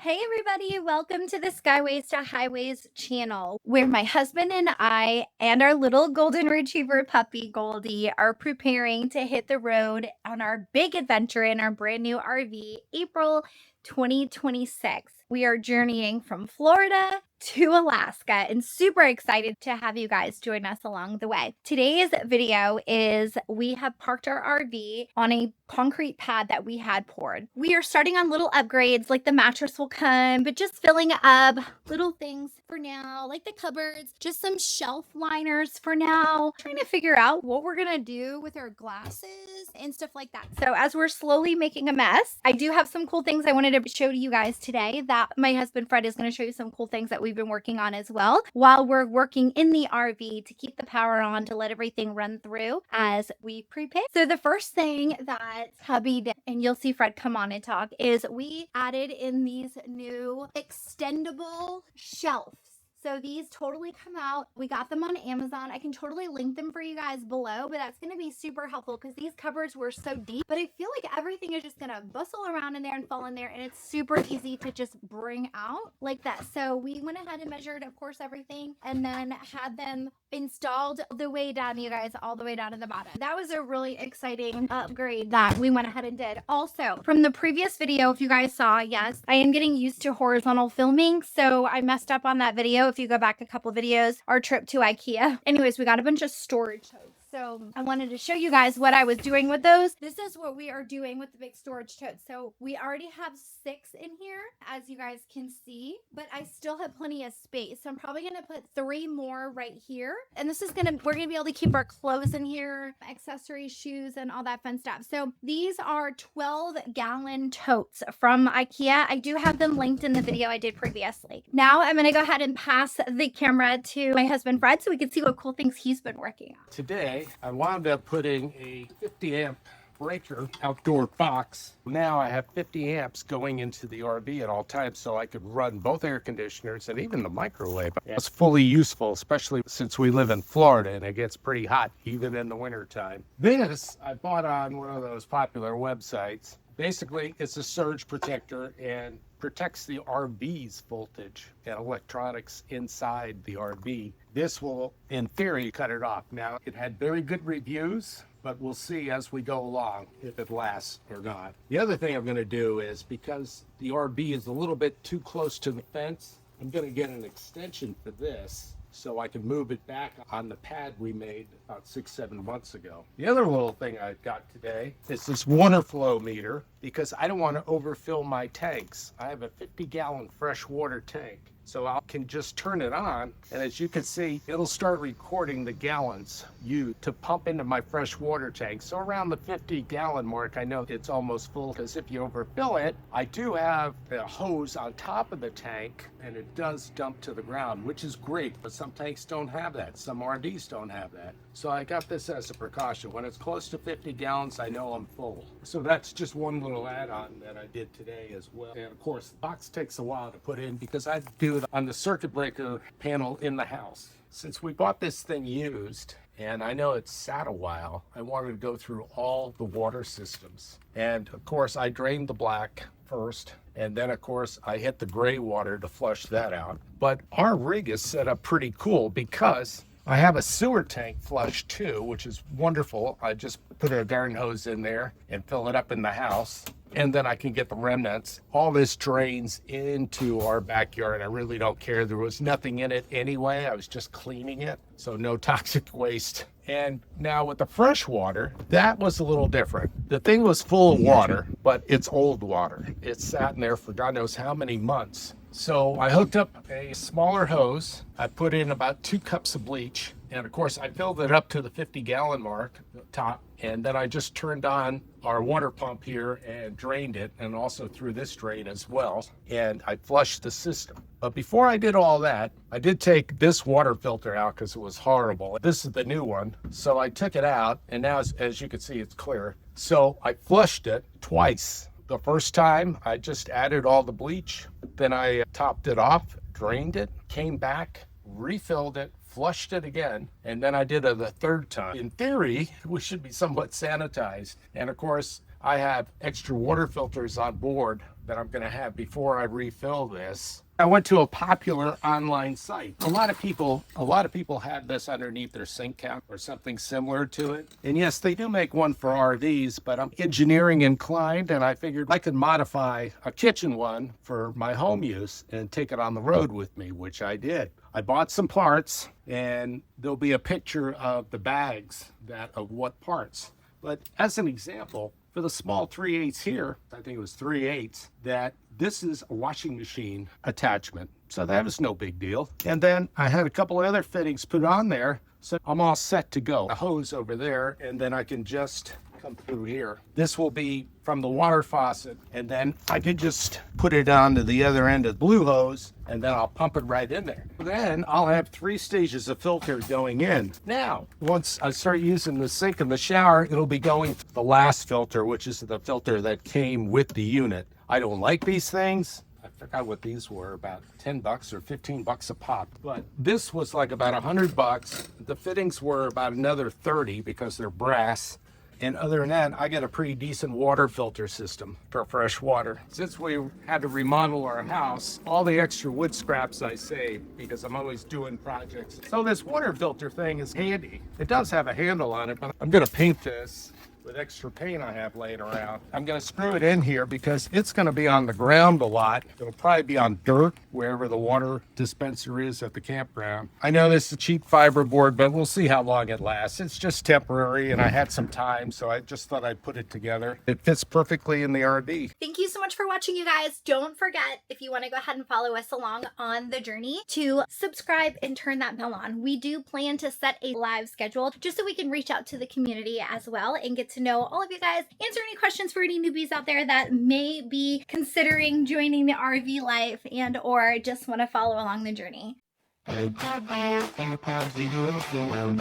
Hey everybody, welcome to the Skyways to Highways channel, where my husband and I and our little golden retriever puppy Goldie are preparing to hit the road on our big adventure in our brand new RV, April 2026. We are journeying from Florida to Alaska and super excited to have you guys join us along the way. Today's video is we have parked our RV on a concrete pad that we had poured. We are starting on little upgrades, like the mattress will come, but just filling up little things for now, like the cupboards, just some shelf liners for now, trying to figure out what we're gonna do with our glasses and stuff like that. So as we're slowly making a mess, I do have some cool things I wanted to show to you guys today that my husband Fred is going to show you some cool things that we've been working on as well while we're working in the RV to keep the power on to let everything run through as we prepare. So the first thing that hubby did, and you'll see Fred come on and talk, is we added in these new extendable shelves. So these totally come out. We got them on Amazon. I can totally link them for you guys below, but that's going to be super helpful because these cupboards were so deep, but I feel like everything is just going to bustle around in there and fall in there, and it's super easy to just bring out like that. So we went ahead and measured, of course, everything, and then had them installed the way down, you guys, all the way down to the bottom. That was a really exciting upgrade that we went ahead and did. Also, from the previous video, if you guys saw, yes, I am getting used to horizontal filming, so I messed up on that video. If you go back a couple videos, our trip to IKEA. Anyways, we got a bunch of storage totes. So I wanted to show you guys what I was doing with those. This is what we are doing with the big storage totes. So we already have 6 in here, as you guys can see, but I still have plenty of space. So I'm probably going to put 3 more right here. And this is we're going to be able to keep our clothes in here, accessories, shoes, and all that fun stuff. So these are 12-gallon totes from IKEA. I do have them linked in the video I did previously. Now I'm going to go ahead and pass the camera to my husband Fred so we can see what cool things he's been working on. Today, I wound up putting a 50 amp breaker outdoor box. Now I have 50 amps going into the RV at all times, so I could run both air conditioners and even the microwave. It's fully useful, especially since we live in Florida and it gets pretty hot even in the wintertime. This I bought on one of those popular websites. Basically, it's a surge protector and protects the RV's voltage and electronics inside the RV. This will, in theory, cut it off. Now, it had very good reviews, but we'll see as we go along if it lasts or not. The other thing I'm going to do is, because the RV is a little bit too close to the fence, I'm going to get an extension for this so I can move it back on the pad we made about 6-7 months ago. The other little thing I've got today is this water flow meter, because I don't want to overfill my tanks. I have a 50-gallon freshwater tank, so I can just turn it on, and as you can see, it'll start recording the gallons used to pump into my fresh water tank. So around the 50-gallon mark, I know it's almost full, because if you overfill it, I do have a hose on top of the tank, and it does dump to the ground, which is great, but some tanks don't have that. Some RVs don't have that. So I got this as a precaution. When it's close to 50 gallons, I know I'm full. So that's just one little add-on that I did today as well. And of course, the box takes a while to put in because I do it on the circuit breaker panel in the house. Since we bought this thing used, and I know it's sat a while, I wanted to go through all the water systems. And of course, I drained the black first, and then of course, I hit the gray water to flush that out. But our rig is set up pretty cool because I have a sewer tank flush too, which is wonderful. I just put a garden hose in there and fill it up in the house, and then I can get the remnants. All this drains into our backyard. I really don't care. There was nothing in it anyway. I was just cleaning it, so no toxic waste. And now with the fresh water, that was a little different. The thing was full of water, but it's old water. It's sat in there for God knows how many months. So I hooked up a smaller hose. I put in about 2 cups of bleach. And of course, I filled it up to the 50-gallon mark, the top. And then I just turned on our water pump here and drained it, and also through this drain as well. And I flushed the system. But before I did all that, I did take this water filter out because it was horrible. This is the new one. So I took it out, and now as you can see, it's clear. So I flushed it twice. The first time, I just added all the bleach. Then I topped it off, drained it, came back, refilled it, flushed it again, and then I did it the third time. In theory, we should be somewhat sanitized. And of course, I have extra water filters on board that I'm going to have before I refill this. I went to a popular online site. A lot of people have this underneath their sink cap or something similar to it. And yes, they do make one for RVs, but I'm engineering inclined, and I figured I could modify a kitchen one for my home use and take it on the road with me, which I did. I bought some parts, and there'll be a picture of the bags of what parts. But as an example, for the small 3/8 here, I think it was 3/8, that this is a washing machine attachment. So that was no big deal. And then I had a couple of other fittings put on there. So I'm all set to go. A hose over there, and then I can just come through here. This will be from the water faucet, and then I can just put it onto the other end of the blue hose, and then I'll pump it right in there. Then I'll have 3 stages of filter going in. Now, once I start using the sink and the shower, it'll be going to the last filter, which is the filter that came with the unit. I don't like these things. I forgot what these were, about $10 or $15 a pop. But this was like about $100. The fittings were about another 30 because they're brass. And other than that, I got a pretty decent water filter system for fresh water. Since we had to remodel our house, all the extra wood scraps I saved because I'm always doing projects. So this water filter thing is handy. It does have a handle on it, but I'm gonna paint this with extra paint I have laying around. I'm gonna screw it in here because it's gonna be on the ground a lot. It'll probably be on dirt wherever the water dispenser is at the campground. I know this is a cheap fiberboard, but we'll see how long it lasts. It's just temporary, and I had some time, so I just thought I'd put it together. It fits perfectly in the RV. Thank you so much for watching, you guys. Don't forget, if you want to go ahead and follow us along on the journey, to subscribe and turn that bell on. We do plan to set a live schedule just so we can reach out to the community as well and get to know all of you guys, answer any questions for any newbies out there that may be considering joining the RV life and or just want to follow along the journey.